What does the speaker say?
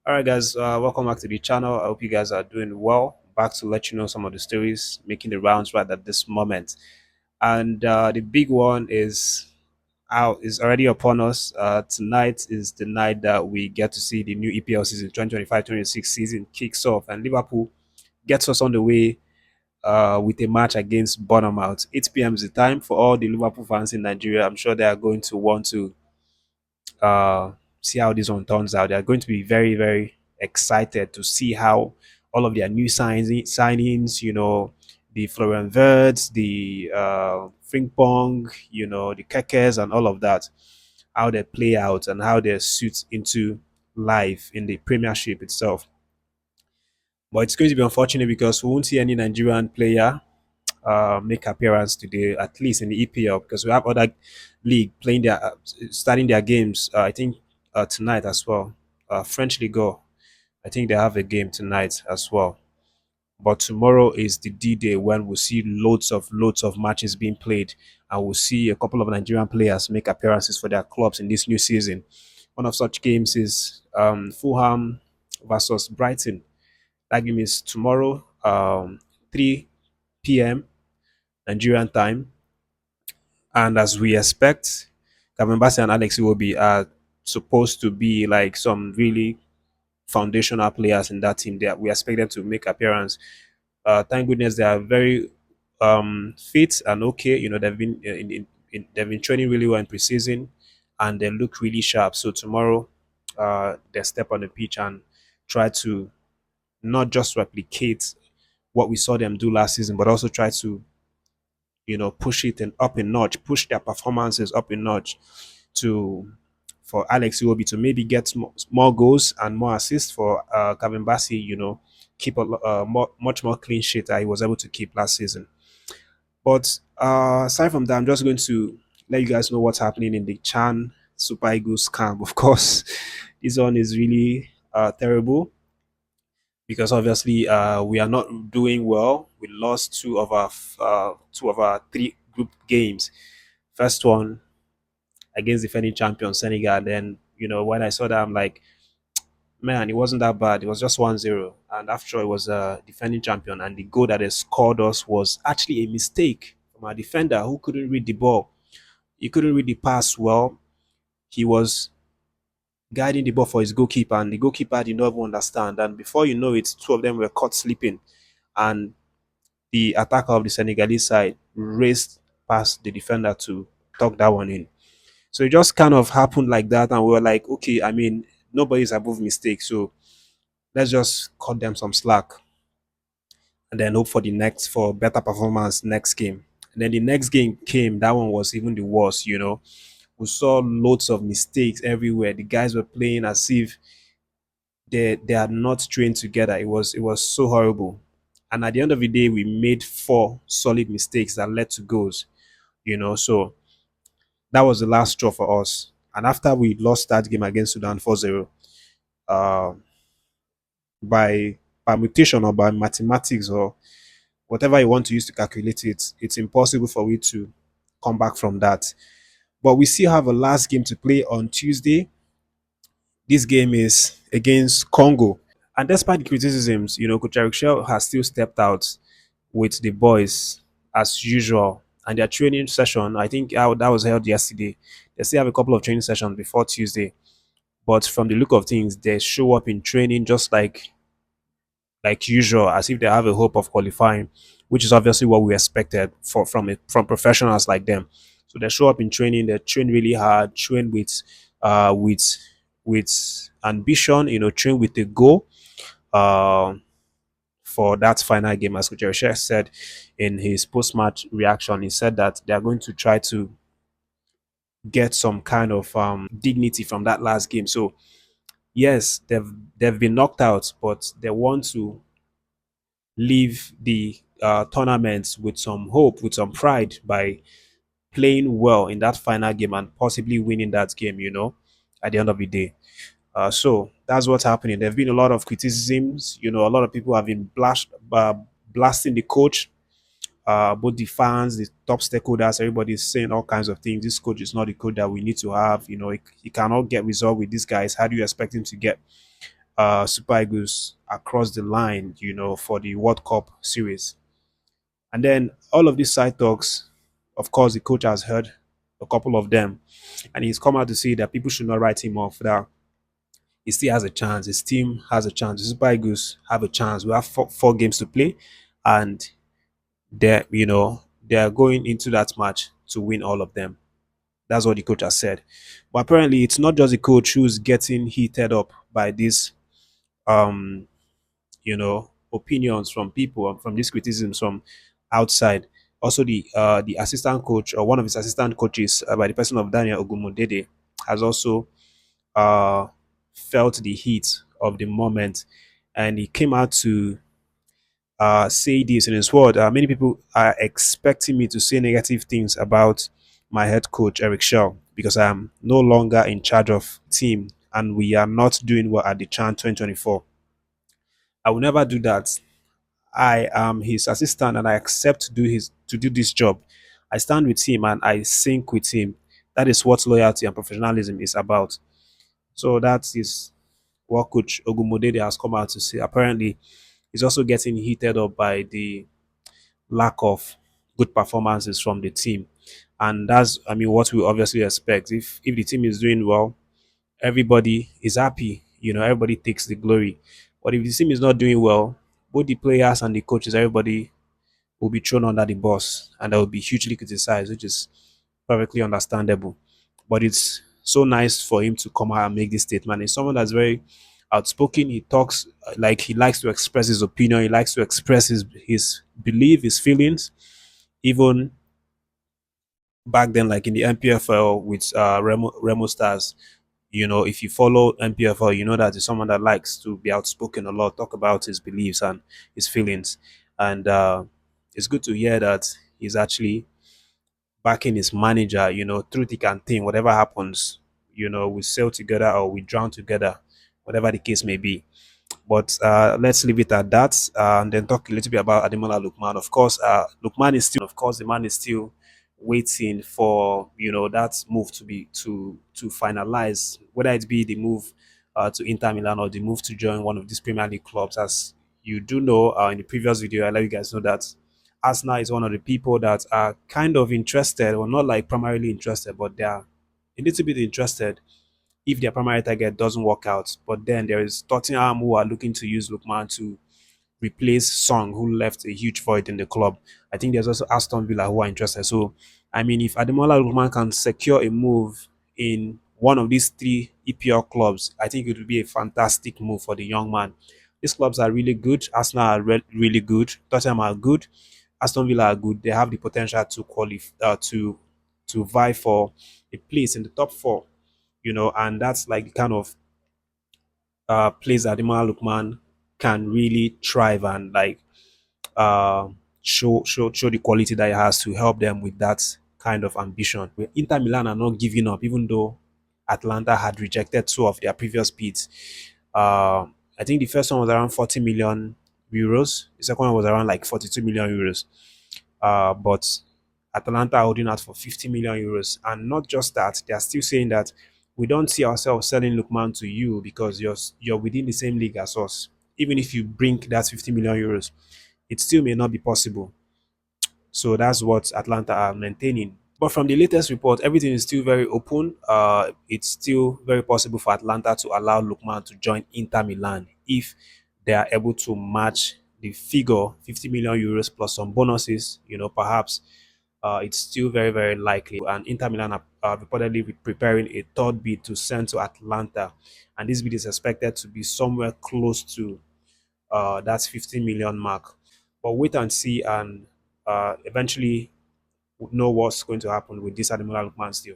All right, guys, welcome back to the channel. I hope you guys are doing well. Back to let you know some of the stories making the rounds right at this moment. And the big one is out is already upon us. Tonight is the night that we get to see the new EPL season 2025-26 season kicks off, and Liverpool gets us on the way with a match against Bournemouth. 8 p.m. is the time for all the Liverpool fans in Nigeria. I'm sure they are going to want to uh, see how this one turns out. They're going to be very, very excited to see how all of their new signings, the Florian Wirtz, the Frimpong, the Kekes and all of that, how they play out and how they suit into life in the Premiership itself. But it's going to be unfortunate because we won't see any Nigerian player make appearance today, at least in the EPL, because we have other league playing starting their games. I think tonight as well. French Ligue 1, I think they have a game tonight as well. But tomorrow is the D-Day when we'll see loads of matches being played, and we'll see a couple of Nigerian players make appearances for their clubs in this new season. One of such games is Fulham versus Brighton. That game is tomorrow, 3 p.m. Nigerian time. And as we expect, Kevin Bassey and Alex Iwobi are supposed to be like some really foundational players in that team. We expect them to make appearance. Thank goodness they are very fit and okay. They've been they've been training really well in preseason, and they look really sharp. So tomorrow, they step on the pitch and try to not just replicate what we saw them do last season, but also try to push it and up a notch, push their performances up a notch to for Alex Iwobi to maybe get more goals and more assists for Kevin Bassey, keep much more clean sheet that he was able to keep last season. But aside from that, I'm just going to let you guys know what's happening in the Chan Super Eagles camp. Of course, this one is really terrible because obviously we are not doing well. We lost two of our three group games. First one against defending champion Senegal. Then when I saw that, I'm like, man, it wasn't that bad. It was just 1-0, and after all, it was a defending champion, and the goal that they scored us was actually a mistake from our defender who couldn't read the ball. He couldn't read the pass well. He was guiding the ball for his goalkeeper, and the goalkeeper did not even understand. And before you know it, two of them were caught sleeping, and the attacker of the Senegalese side raced past the defender to tuck that one in. So it just kind of happened like that, and we were like, okay, I mean, nobody's above mistakes, so let's just cut them some slack and then hope for better performance next game. And then the next game came, that one was even the worst. We saw loads of mistakes everywhere. The guys were playing as if they are not trained together. It was so horrible. And at the end of the day, we made four solid mistakes that led to goals. So that was the last straw for us. And after we lost that game against Sudan 4-0, uh, by permutation or by mathematics or whatever you want to use to calculate it, it's impossible for we to come back from that. But we still have a last game to play on Tuesday. This game is against Congo. And despite the criticisms, Coach Eric Shell has still stepped out with the boys as usual. And their training session, I think that was held yesterday. They still have a couple of training sessions before Tuesday. But from the look of things, they show up in training just like usual, as if they have a hope of qualifying, which is obviously what we expected from professionals like them. So they show up in training, they train really hard, train uh with with ambition, train with a goal uh, for that final game. As Coach Erisha said in his post-match reaction, he said that they are going to try to get some kind of dignity from that last game. So yes, they've been knocked out, but they want to leave the tournament with some hope, with some pride by playing well in that final game and possibly winning that game, at the end of the day. So that's what's happening. There have been a lot of criticisms. A lot of people have been blasting the coach, both the fans, the top stakeholders, everybody's saying all kinds of things. This coach is not the coach that we need to have. He cannot get resolved with these guys. How do you expect him to get? Super Eagles across the line, for the World Cup series. And then all of these side talks, of course, the coach has heard a couple of them, and he's come out to say that people should not write him off. That he still has a chance. His team has a chance. The Super Eagles have a chance. We have four games to play, and they're going into that match to win all of them. That's what the coach has said. But apparently, it's not just the coach who's getting heated up by this, um, opinions from people, from these criticisms from outside. Also, the assistant coach, or one of his assistant coaches, by the person of Daniel Ogumodede, has also uh, felt the heat of the moment, and he came out to say this in his word. Many people are expecting me to say negative things about my head coach Eric Shell because I am no longer in charge of team and we are not doing well at the Chan 2024. I will never do that. I am his assistant and I accept to do this job. I stand with him and I sync with him. That is what loyalty and professionalism is about. So that is what Coach Ogumodede has come out to say. Apparently, he's also getting heated up by the lack of good performances from the team. And that's, I mean, what we obviously expect. If the team is doing well, everybody is happy. Everybody takes the glory. But if the team is not doing well, both the players and the coaches, everybody will be thrown under the bus and they will be hugely criticized, which is perfectly understandable. But it's so nice for him to come out and make this statement. He's someone that's very outspoken. He talks like he likes to express his opinion. He likes to express his belief, his feelings. Even back then, like in the MPFL with Remo Stars, if you follow MPFL, you know that he's someone that likes to be outspoken a lot, talk about his beliefs and his feelings. And it's good to hear that he's actually backing his manager, through thick and thin, whatever happens, we sail together or we drown together, whatever the case may be. But let's leave it at that, and then talk a little bit about Ademola Lookman. Of course, the man is still waiting for that move to finalize, whether it be the move to Inter Milan or the move to join one of these Premier League clubs. As you do know, in the previous video, I let you guys know that Arsenal is one of the people that are kind of interested, or not like primarily interested, but they are a little bit interested if their primary target doesn't work out. But then there is Tottenham who are looking to use Lookman to replace Song, who left a huge void in the club. I think there's also Aston Villa who are interested. So, I mean, if Ademola Lookman can secure a move in one of these three EPL clubs, I think it would be a fantastic move for the young man. These clubs are really good. Arsenal are really good. Tottenham are good. Aston Villa are good. They have the potential to qualify to vie for a place in the top four. And that's like the kind of place that Ademola Lookman can really thrive and like uh, show the quality that he has to help them with that kind of ambition. Inter Milan are not giving up, even though Atlanta had rejected two of their previous bids. I think the first one was around 40 million euros. The second one was around like 42 million euros. But Atalanta are holding out for 50 million euros. And not just that, they are still saying that we don't see ourselves selling Lookman to you because you're within the same league as us. Even if you bring that 50 million euros, it still may not be possible. So that's what Atlanta are maintaining. But from the latest report, everything is still very open. It's still very possible for Atlanta to allow Lookman to join Inter Milan if they are able to match the figure 50 million euros plus some bonuses. Perhaps it's still very, very likely. And Inter Milan are reportedly preparing a third bid to send to Atlanta. And this bid is expected to be somewhere close to that 50 million mark. But wait and see, and eventually know what's going to happen with this Ademola Lookman deal.